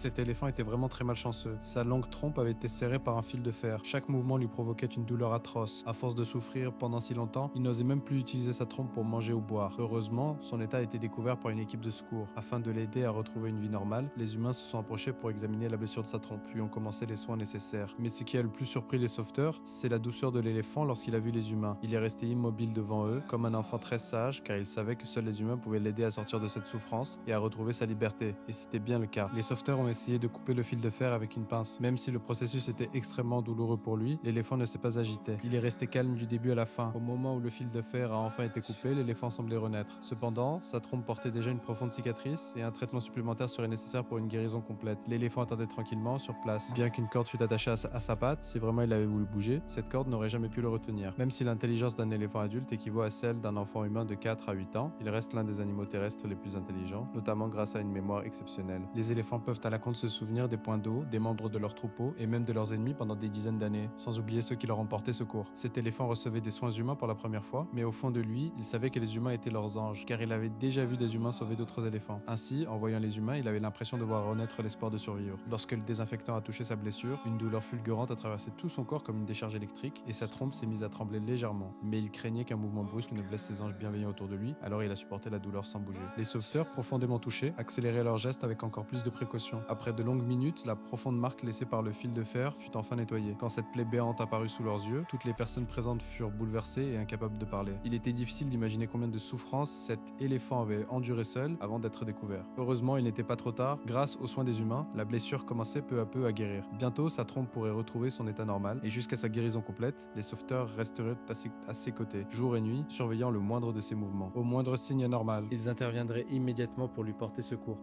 Cet éléphant était vraiment très malchanceux. Sa longue trompe avait été serrée par un fil de fer. Chaque mouvement lui provoquait une douleur atroce. À force de souffrir pendant si longtemps, il n'osait même plus utiliser sa trompe pour manger ou boire. Heureusement, son état a été découvert par une équipe de secours. Afin de l'aider à retrouver une vie normale, les humains se sont approchés pour examiner la blessure de sa trompe, puis ont commencé les soins nécessaires. Mais ce qui a le plus surpris les sauveteurs, c'est la douceur de l'éléphant lorsqu'il a vu les humains. Il est resté immobile devant eux, comme un enfant très sage, car il savait que seuls les humains pouvaient l'aider à sortir de cette souffrance et à retrouver sa liberté. Et c'était bien le cas. Les sauveteurs ont essayé de couper le fil de fer avec une pince. Même si le processus était extrêmement douloureux pour lui, l'éléphant ne s'est pas agité. Il est resté calme du début à la fin. Au moment où le fil de fer a enfin été coupé, l'éléphant semblait renaître. Cependant, sa trompe portait déjà une profonde cicatrice et un traitement supplémentaire serait nécessaire pour une guérison complète. L'éléphant attendait tranquillement sur place. Bien qu'une corde fût attachée à sa patte, si vraiment il avait voulu bouger, cette corde n'aurait jamais pu le retenir. Même si l'intelligence d'un éléphant adulte équivaut à celle d'un enfant humain de 4 à 8 ans, il reste l'un des animaux terrestres les plus intelligents, notamment grâce à une mémoire exceptionnelle. Les éléphants peuvent à la compte se souvenir des points d'eau, des membres de leur troupeau et même de leurs ennemis pendant des dizaines d'années, sans oublier ceux qui leur ont porté secours. Cet éléphant recevait des soins humains pour la première fois, mais au fond de lui, il savait que les humains étaient leurs anges, car il avait déjà vu des humains sauver d'autres éléphants. Ainsi, en voyant les humains, il avait l'impression de voir renaître l'espoir de survivre. Lorsque le désinfectant a touché sa blessure, une douleur fulgurante a traversé tout son corps comme une décharge électrique, et sa trompe s'est mise à trembler légèrement. Mais il craignait qu'un mouvement brusque ne blesse ses anges bienveillants autour de lui, alors il a supporté la douleur sans bouger. Les sauveteurs, profondément touchés, accéléraient leurs gestes avec encore plus de précaution. Après de longues minutes, la profonde marque laissée par le fil de fer fut enfin nettoyée. Quand cette plaie béante apparut sous leurs yeux, toutes les personnes présentes furent bouleversées et incapables de parler. Il était difficile d'imaginer combien de souffrances cet éléphant avait enduré seul avant d'être découvert. Heureusement, il n'était pas trop tard. Grâce aux soins des humains, la blessure commençait peu à peu à guérir. Bientôt, sa trompe pourrait retrouver son état normal et jusqu'à sa guérison complète, les sauveteurs resteraient à ses côtés, jour et nuit, surveillant le moindre de ses mouvements. Au moindre signe anormal, ils interviendraient immédiatement pour lui porter secours.